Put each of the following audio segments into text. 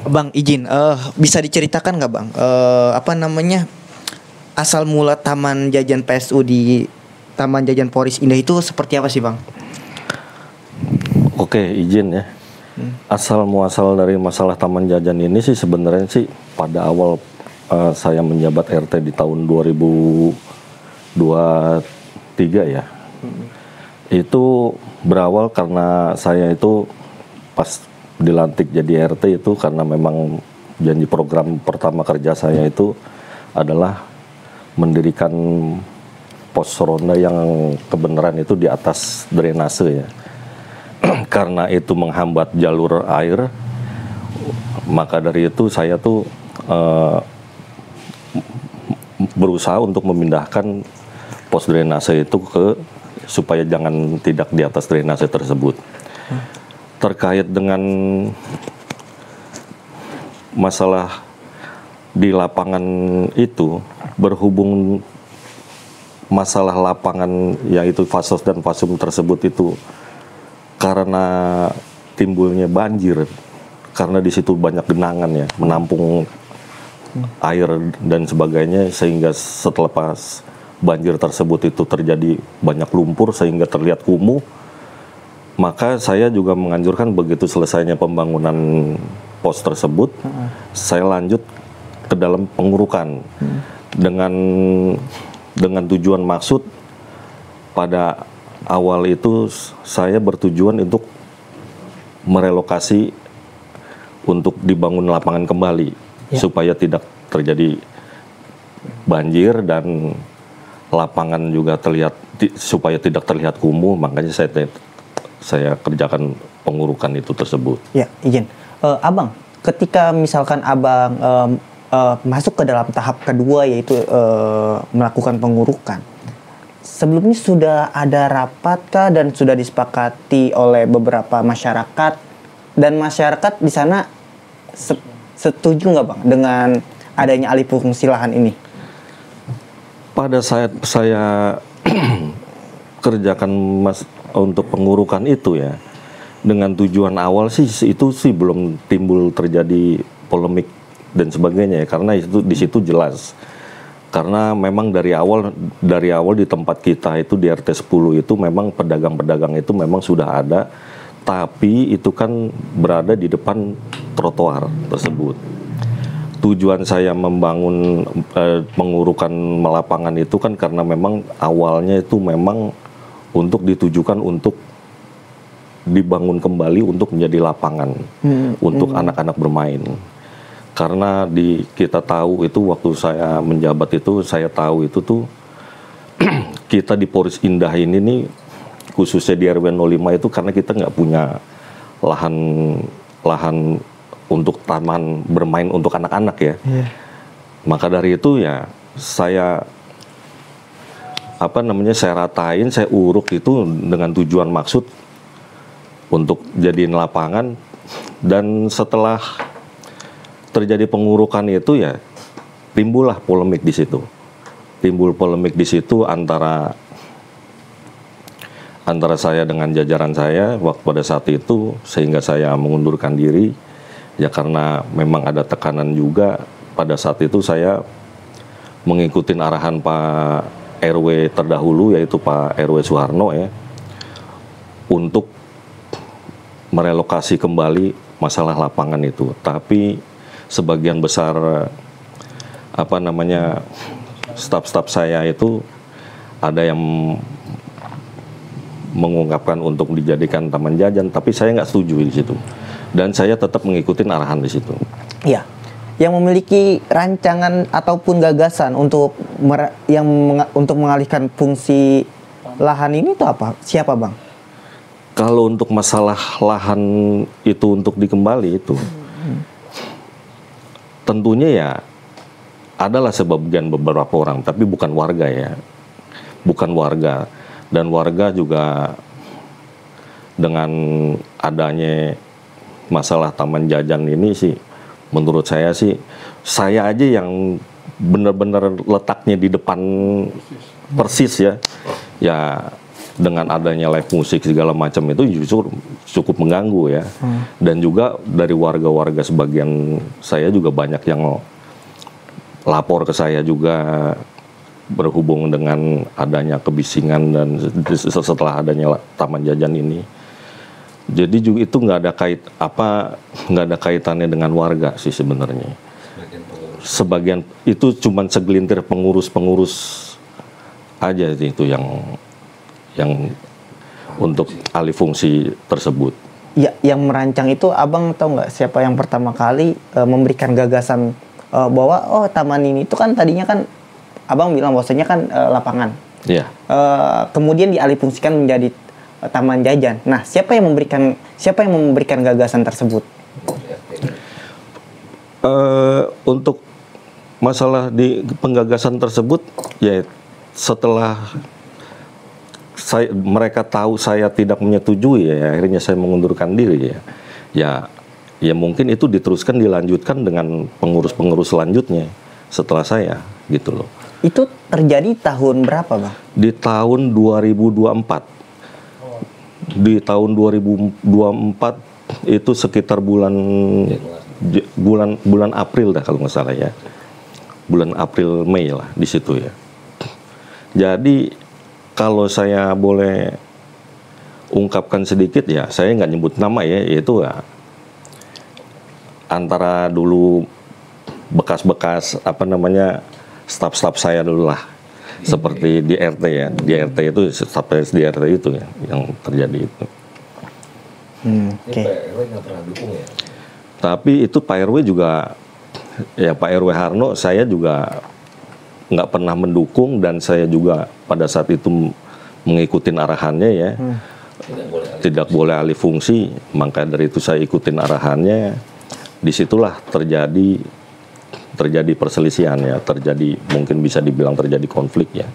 Bang izin, bisa diceritakan nggak Bang, apa namanya, asal mula Taman Jajan PSU di Taman Jajan Poris Indah itu seperti apa sih Bang? Oke, izin ya. Asal muasal dari masalah Taman Jajan ini sih sebenarnya sih pada awal saya menjabat RT di tahun 2023 ya. Itu berawal karena saya itu pas dilantik jadi RT itu karena memang janji program pertama kerja saya itu adalah mendirikan pos ronda yang kebenaran itu di atas drainase ya. Karena itu menghambat jalur air, maka dari itu saya tuh berusaha untuk memindahkan pos drainase itu supaya jangan tidak di atas drainase tersebut. Terkait dengan masalah di lapangan itu, berhubung masalah lapangan yaitu fasos dan fasum tersebut itu karena timbulnya banjir, karena di situ banyak genangan ya, menampung air dan sebagainya, sehingga setelah pas banjir tersebut itu terjadi banyak lumpur sehingga terlihat kumuh. Maka saya juga menganjurkan begitu selesainya pembangunan pos tersebut, saya lanjut ke dalam pengurukan dengan tujuan maksud pada awal itu saya bertujuan untuk merelokasi untuk dibangun lapangan kembali supaya tidak terjadi banjir dan lapangan juga terlihat supaya tidak terlihat kumuh, makanya saya kerjakan pengurukan itu tersebut. Ya, izin. Abang, ketika misalkan Abang masuk ke dalam tahap kedua yaitu melakukan pengurukan, sebelumnya sudah ada rapatkah dan sudah disepakati oleh beberapa masyarakat, dan masyarakat di sana setuju nggak Bang dengan adanya alih fungsi lahan ini? Pada saat saya kerjakan untuk pengurukan itu ya, dengan tujuan awal sih itu sih belum timbul terjadi polemik dan sebagainya ya, karena itu di situ jelas. Karena memang dari awal di tempat kita itu di RT 10 itu memang pedagang-pedagang itu memang sudah ada, tapi itu kan berada di depan trotoar tersebut. Tujuan saya membangun pengurukan lapangan itu kan karena memang awalnya itu memang untuk ditujukan untuk dibangun kembali untuk menjadi lapangan untuk anak-anak bermain. Karena kita tahu itu waktu saya menjabat itu, saya tahu itu tuh kita di Poris Indah ini nih, khususnya di RW 05 itu, karena kita nggak punya lahan untuk taman bermain untuk anak-anak ya. Maka dari itu ya saya saya ratain, saya uruk itu dengan tujuan maksud untuk jadiin lapangan. Dan setelah terjadi pengurukan itu ya timbullah polemik di situ. Timbul polemik di situ antara saya dengan jajaran saya waktu pada saat itu, sehingga saya mengundurkan diri ya, karena memang ada tekanan juga. Pada saat itu saya mengikuti arahan Pak RW terdahulu, yaitu Pak RW Suharno ya, untuk merelokasi kembali masalah lapangan itu. Tapi sebagian besar staf-staf saya itu ada yang mengungkapkan untuk dijadikan taman jajan, tapi saya nggak setuju di situ, dan saya tetap mengikuti arahan di situ. Iya. Yang memiliki rancangan ataupun gagasan untuk mengalihkan fungsi lahan ini itu apa? Siapa Bang? Kalau untuk masalah lahan itu untuk dikembali itu, tentunya ya adalah sebagian beberapa orang, tapi bukan warga ya, bukan warga. Dan warga juga dengan adanya masalah taman jajan ini sih, menurut saya sih, saya aja yang benar-benar letaknya di depan persis ya, ya dengan adanya live musik segala macam itu justru cukup mengganggu ya. Dan juga dari warga-warga sebagian saya juga banyak yang lapor ke saya juga berhubung dengan adanya kebisingan dan setelah adanya taman jajan ini. Jadi juga itu nggak ada kaitannya dengan warga sih sebenarnya. Sebagian itu cuman segelintir pengurus aja sih itu yang untuk alih fungsi tersebut. Ya, yang merancang itu abang tahu nggak siapa yang pertama kali memberikan gagasan bahwa taman ini itu kan tadinya kan abang bilang bahwasanya kan lapangan. Iya. Kemudian dialihfungsikan menjadi taman jajan. Nah, siapa yang memberikan gagasan tersebut? Untuk masalah di penggagasan tersebut, ya setelah mereka tahu saya tidak menyetujui, ya akhirnya saya mengundurkan diri ya mungkin itu dilanjutkan dengan pengurus-pengurus selanjutnya setelah saya gitu loh. Itu terjadi tahun berapa, Bang? Di tahun 2024. Di tahun 2024 itu sekitar bulan April dah kalau nggak salah ya. Bulan April Mei lah di situ ya. Jadi kalau saya boleh ungkapkan sedikit ya, saya nggak nyebut nama ya, yaitu ya antara dulu bekas-bekas staf-staf saya dulu lah. Seperti di RT ya, di RT itu sampai di RT itu ya yang terjadi itu. Oke. Pak RW nggak pernah dukung ya? Tapi itu Pak RW juga, ya Pak RW Harno saya juga nggak pernah mendukung dan saya juga pada saat itu mengikuti arahannya ya. Tidak boleh alih fungsi, maka dari itu saya ikutin arahannya. Disitulah terjadi perselisihan ya, mungkin bisa dibilang terjadi konflik ya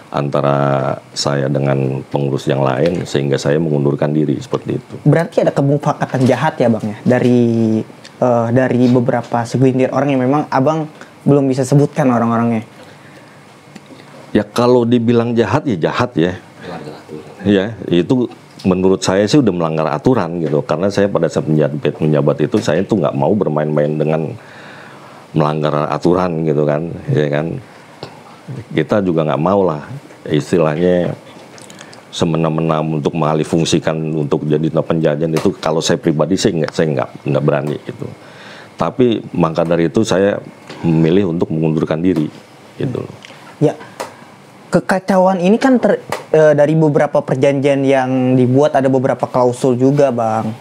antara saya dengan pengurus yang lain sehingga saya mengundurkan diri seperti itu. Berarti ada kemufakatan jahat ya, Bang ya, dari beberapa segelintir orang yang memang abang belum bisa sebutkan orang-orangnya. Ya kalau dibilang jahat ya jahat ya. Ya itu menurut saya sih udah melanggar aturan gitu, karena saya pada saat menjabat itu saya tuh nggak mau bermain-main dengan melanggar aturan gitu kan, ya kan. Kita juga nggak mau lah istilahnya semena-mena untuk mengalih fungsikan untuk jadi penjajan itu. Kalau saya pribadi saya nggak berani gitu. Tapi maka dari itu saya memilih untuk mengundurkan diri gitu. Ya, kekacauan ini kan dari beberapa perjanjian yang dibuat ada beberapa klausul juga, Bang,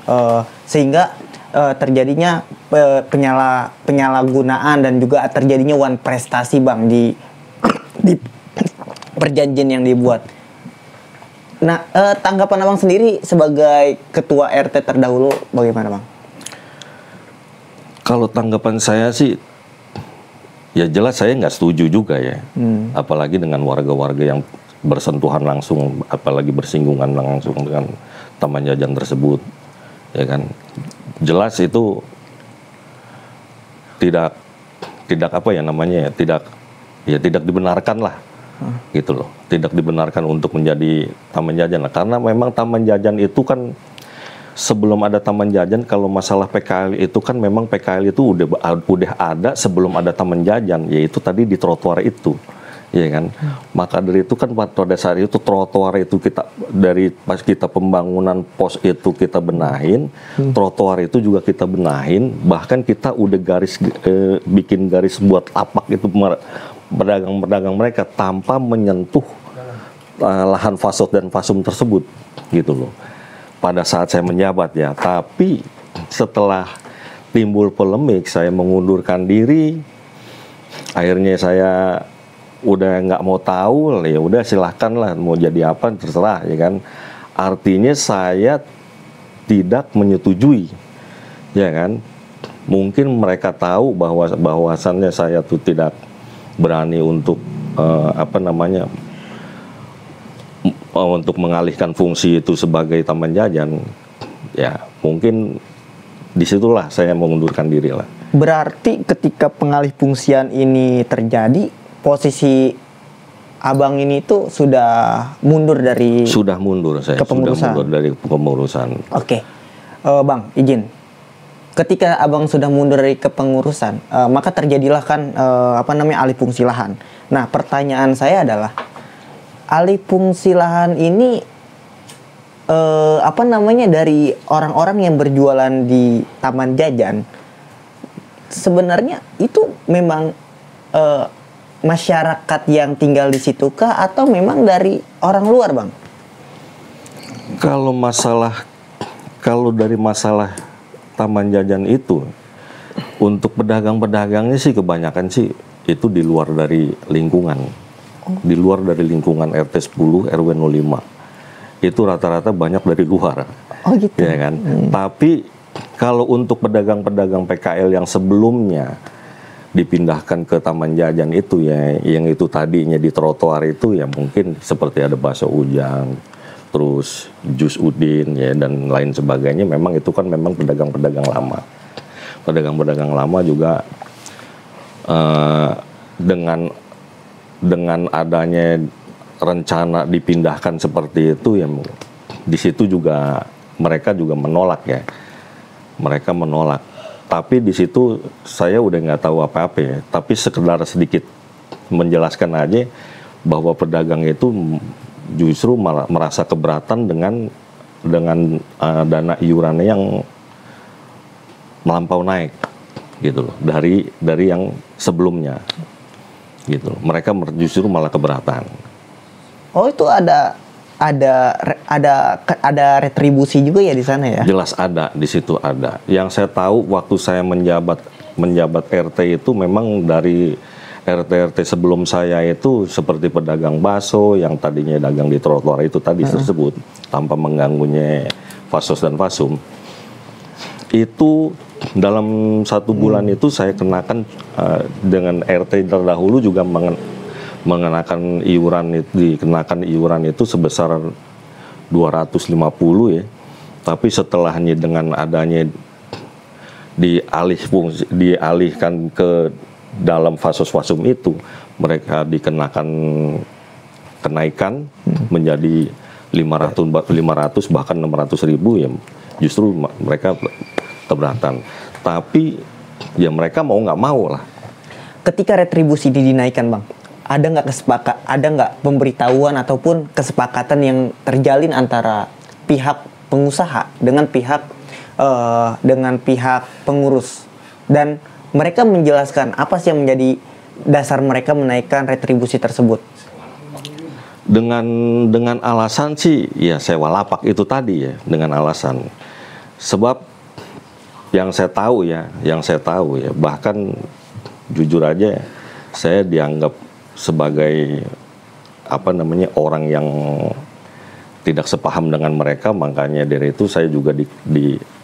sehingga terjadinya penyalahgunaan dan juga terjadinya wan prestasi, Bang, di perjanjian yang dibuat. Nah, tanggapan abang sendiri sebagai ketua RT terdahulu bagaimana, Bang? Kalau tanggapan saya sih, ya jelas saya nggak setuju juga ya. Apalagi dengan warga-warga yang bersentuhan langsung, apalagi bersinggungan langsung dengan taman jajan tersebut, ya kan. Jelas itu tidak dibenarkan lah, gitu loh. Tidak dibenarkan untuk menjadi taman jajan lah, karena memang taman jajan itu kan sebelum ada taman jajan, kalau masalah PKL itu kan memang PKL itu udah ada sebelum ada taman jajan, yaitu tadi di trotoar itu. Ya kan, maka dari itu kan pada saat itu trotoar itu pas kita pembangunan pos itu kita benahin, trotoar itu juga kita benahin, bahkan kita udah bikin garis buat lapak itu pedagang-pedagang mereka tanpa menyentuh lahan fasod dan fasum tersebut, gitu loh. Pada saat saya menjabat ya, tapi setelah timbul polemik saya mengundurkan diri, akhirnya saya udah nggak mau tahu, ya udah silahkan lah mau jadi apa terserah, ya kan. Artinya saya tidak menyetujui, ya kan. Mungkin mereka tahu bahwasannya saya tuh tidak berani untuk untuk mengalihkan fungsi itu sebagai taman jajan. Ya mungkin disitulah saya mengundurkan diri lah. Berarti ketika pengalih fungsian ini terjadi, posisi abang ini tuh sudah mundur dari Sudah mundur saya, sudah kepengurusan. mundur dari kepengurusan. Oke. Bang, izin. Ketika abang sudah mundur dari kepengurusan, maka terjadilah kan alih fungsi lahan. Nah, pertanyaan saya adalah alih fungsi lahan ini dari orang-orang yang berjualan di Taman Jajan, sebenarnya itu memang masyarakat yang tinggal di situ kah atau memang dari orang luar, Bang? Kalau dari masalah Taman Jajan itu, untuk pedagang-pedagangnya sih kebanyakan sih itu di luar dari lingkungan. Di luar dari lingkungan RT 10 RW 05. Itu rata-rata banyak dari luar. Oh gitu. Ya kan? Tapi kalau untuk pedagang-pedagang PKL yang sebelumnya dipindahkan ke Taman Jajan itu ya, yang itu tadinya di trotoar itu ya mungkin seperti ada bakso Ujang, terus jus Udin ya dan lain sebagainya, memang itu kan memang pedagang-pedagang lama. Pedagang-pedagang lama juga dengan adanya rencana dipindahkan seperti itu ya, di situ juga mereka juga menolak ya. Mereka menolak. Tapi di situ saya udah nggak tahu apa-apa ya. Tapi sekedar sedikit menjelaskan aja bahwa pedagang itu justru merasa keberatan dengan dana iurannya yang melampau naik gitu loh, dari yang sebelumnya gitu loh. Mereka justru malah keberatan. Oh, itu ada retribusi juga ya di sana ya? Jelas ada, di situ ada. Yang saya tahu waktu saya menjabat RT itu memang dari RT sebelum saya itu seperti pedagang bakso yang tadinya dagang di trotoar itu tadi tersebut tanpa mengganggunya Fasos dan Fasum. Itu dalam 1 bulan itu saya kenakan dengan RT terdahulu juga mengenakan dikenakan iuran itu sebesar 250 ya. Tapi setelahnya dengan adanya dialihkan ke dalam Fasos Fasum itu, mereka dikenakan kenaikan menjadi 500 bahkan 600 ribu ya, justru mereka keberatan. Tapi ya mereka mau nggak mau lah. Ketika retribusi dinaikkan, Bang, ada nggak pemberitahuan ataupun kesepakatan yang terjalin antara pihak pengusaha dengan pihak pengurus, dan mereka menjelaskan apa sih yang menjadi dasar mereka menaikkan retribusi tersebut? Dengan alasan sih ya sewa lapak itu tadi ya, dengan alasan sebab yang saya tahu ya bahkan jujur aja saya dianggap sebagai orang yang tidak sepaham dengan mereka, makanya dari itu saya juga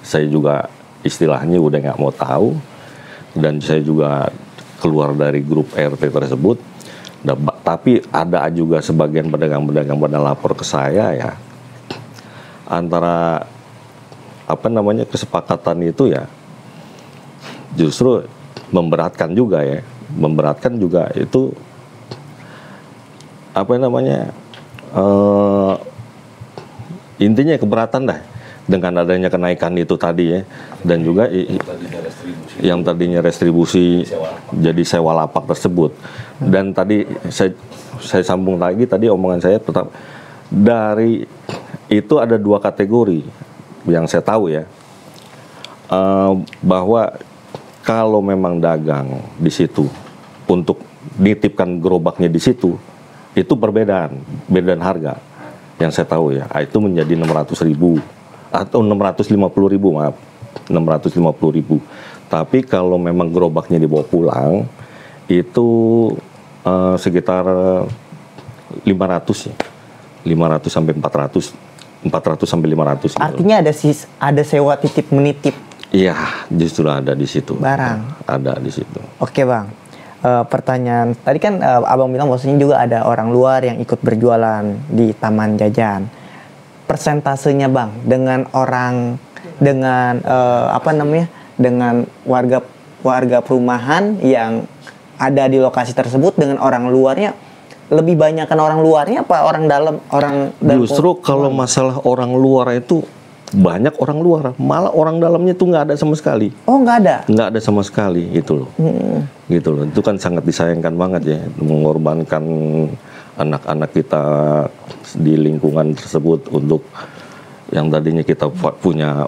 saya juga istilahnya udah nggak mau tahu, dan saya juga keluar dari grup RT tersebut. Tapi ada juga sebagian pedagang-pedagang pada lapor ke saya ya, antara kesepakatan itu ya justru memberatkan juga itu intinya keberatan dah dengan adanya kenaikan itu tadi ya, dan juga yang tadinya restribusi jadi sewa lapak tersebut. Dan tadi saya sambung lagi tadi omongan saya, tetap dari itu ada 2 kategori yang saya tahu ya, bahwa kalau memang dagang di situ untuk nitipkan gerobaknya di situ, itu perbedaan harga yang saya tahu ya, itu menjadi 600 ribu atau 650 ribu, maaf, 650 ribu. Tapi kalau memang gerobaknya dibawa pulang itu sekitar 500 ya, 500 sampai 400 sampai 500 gitu. Artinya ada sewa titip menitip. Iya, justru ada di situ. Barang. Ada di situ. Oke, Bang. Pertanyaan tadi kan Abang bilang bahwasanya juga ada orang luar yang ikut berjualan di Taman Jajan. Persentasenya, Bang, dengan warga perumahan yang ada di lokasi tersebut dengan orang luarnya, lebih banyak kan orang luarnya apa orang dalam Justru kalau masalah orang luar itu banyak orang luar, malah orang dalamnya tuh nggak ada sama sekali. Oh, nggak ada? Nggak ada sama sekali gitu loh. Gitu loh. Itu kan sangat disayangkan banget ya, mengorbankan anak-anak kita di lingkungan tersebut untuk yang tadinya kita punya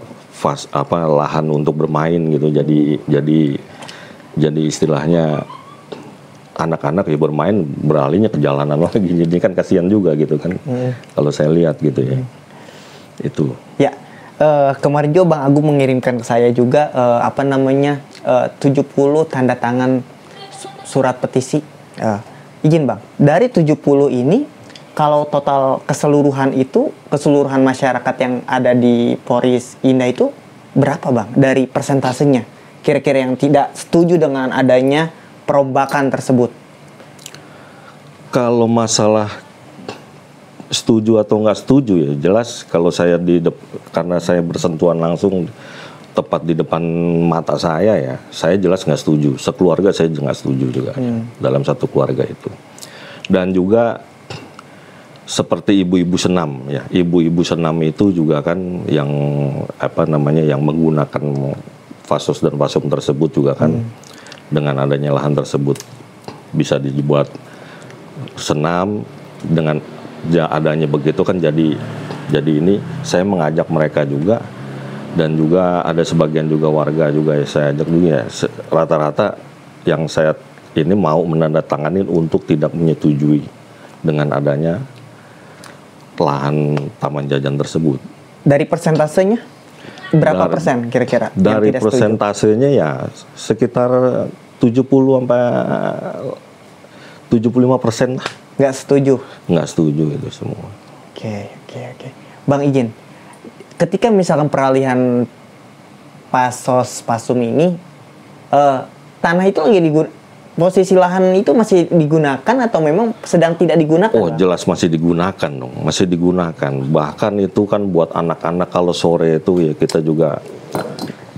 lahan untuk bermain gitu. Jadi istilahnya anak-anak ya bermain beralihnya ke jalanan lagi. Jadi kan kasihan juga gitu kan. Kalau saya lihat gitu ya. Itu. Ya. Kemarin juga Bang Agung mengirimkan ke saya juga 70 tanda tangan surat petisi. Izin Bang, dari 70 ini kalau total keseluruhan masyarakat yang ada di Polres Indah itu berapa Bang dari persentasenya? Kira-kira yang tidak setuju dengan adanya perombakan tersebut. Kalau masalah setuju atau nggak setuju ya jelas kalau saya karena saya bersentuhan langsung tepat di depan mata saya ya, saya jelas nggak setuju. Sekeluarga saya nggak setuju juga dalam satu keluarga itu. Dan juga seperti ibu-ibu senam ya, ibu-ibu senam itu juga kan yang yang menggunakan fasos dan fasum tersebut juga kan dengan adanya lahan tersebut bisa dibuat senam dengan adanya begitu kan jadi ini saya mengajak mereka juga dan juga ada sebagian juga warga juga ya saya ajak juga ya rata-rata yang saya ini mau menandatangani untuk tidak menyetujui dengan adanya lahan taman jajan tersebut. Dari persentasenya berapa persen kira-kira? Dari persentasenya ya sekitar 70 sampai 75% lah. Nggak setuju? Nggak setuju itu semua. Oke. Bang izin, ketika misalkan peralihan fasum ini, tanah itu lagi posisi lahan itu masih digunakan atau memang sedang tidak digunakan? Oh, jelas masih digunakan dong, masih digunakan. Bahkan itu kan buat anak-anak kalau sore itu ya kita juga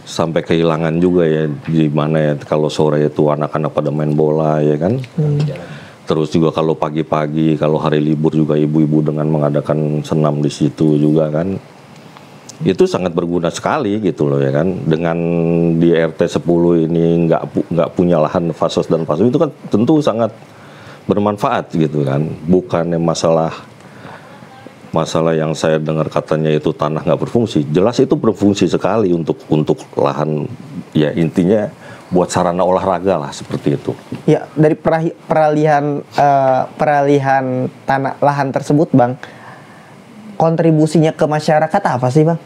sampai kehilangan juga ya di mana ya kalau sore itu anak-anak pada main bola ya kan. Terus juga kalau pagi-pagi, kalau hari libur juga ibu-ibu dengan mengadakan senam di situ juga kan. Itu sangat berguna sekali gitu loh ya kan. Dengan di RT 10 ini nggak punya lahan fasos dan fasum itu kan tentu sangat bermanfaat gitu kan. Bukannya masalah yang saya dengar katanya itu tanah nggak berfungsi. Jelas itu berfungsi sekali untuk lahan ya intinya buat sarana olahraga lah seperti itu. Ya, dari peralihan tanah lahan tersebut Bang, kontribusinya ke masyarakat apa sih Bang?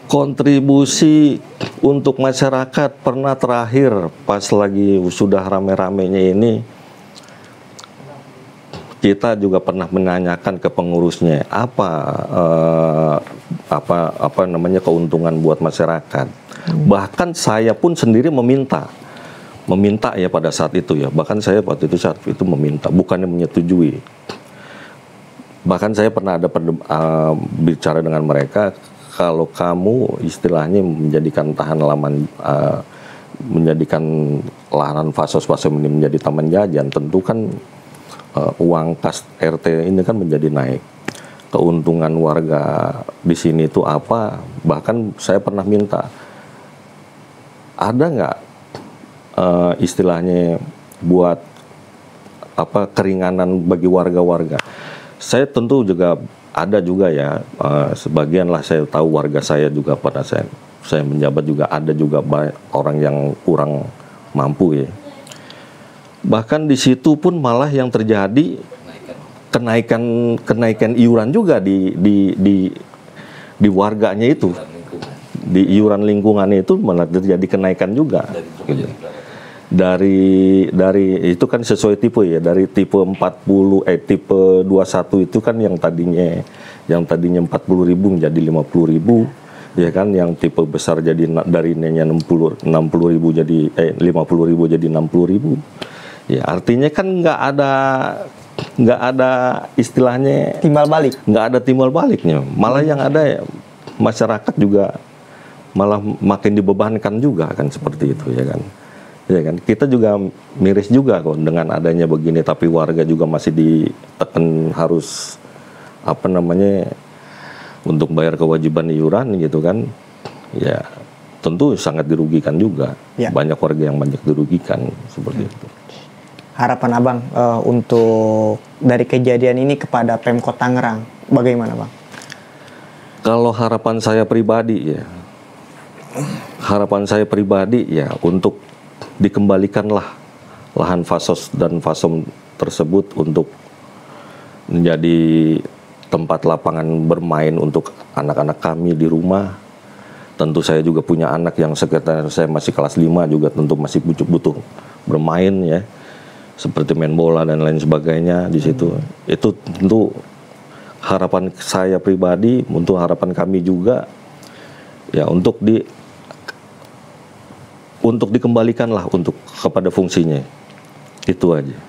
Kontribusi untuk masyarakat pernah terakhir pas lagi sudah rame-ramenya ini kita juga pernah menanyakan ke pengurusnya apa namanya keuntungan buat masyarakat. Bahkan saya pun sendiri meminta ya pada saat itu ya. Bahkan saya waktu itu saat itu meminta, bukannya menyetujui. Bahkan saya pernah ada bicara dengan mereka, kalau kamu istilahnya menjadikan menjadikan lahan fasos-fasum ini menjadi taman jajan, tentu kan uang kas RT ini kan menjadi naik. Keuntungan warga di sini itu apa? Bahkan saya pernah minta, ada nggak istilahnya buat keringanan bagi warga-warga? Saya tentu juga ada juga ya, sebagian lah saya tahu warga saya juga pada saya menjabat juga ada juga orang yang kurang mampu ya. Bahkan di situ pun malah yang terjadi kenaikan iuran juga di warganya itu. Di iuran lingkungannya itu malah terjadi kenaikan juga. Dari itu kan sesuai tipe ya, dari tipe 21 itu kan yang tadinya 40.000 menjadi 50.000 ya kan, yang tipe besar jadi dari 60.000 jadi 50.000 jadi 60.000 ya, artinya kan nggak ada istilahnya timbal balik, nggak ada timbal baliknya, malah yang ada ya, masyarakat juga malah makin dibebankan juga kan seperti itu ya kan. Ya kan, kita juga miris juga kok dengan adanya begini, tapi warga juga masih ditekan harus apa namanya untuk bayar kewajiban iuran gitu kan. Ya tentu sangat dirugikan juga. Ya. Banyak warga yang banyak dirugikan seperti itu. Harapan Abang untuk dari kejadian ini kepada Pemkot Tangerang bagaimana, Bang? Kalau harapan saya pribadi ya untuk dikembalikanlah lahan Fasos dan Fasom tersebut untuk menjadi tempat lapangan bermain untuk anak-anak kami di rumah. Tentu saya juga punya anak yang sekitar saya masih kelas 5 juga tentu masih butuh bermain ya. Seperti main bola dan lain sebagainya di situ. Itu tentu harapan saya pribadi, untuk harapan kami juga ya untuk dikembalikanlah untuk kepada fungsinya. Itu aja.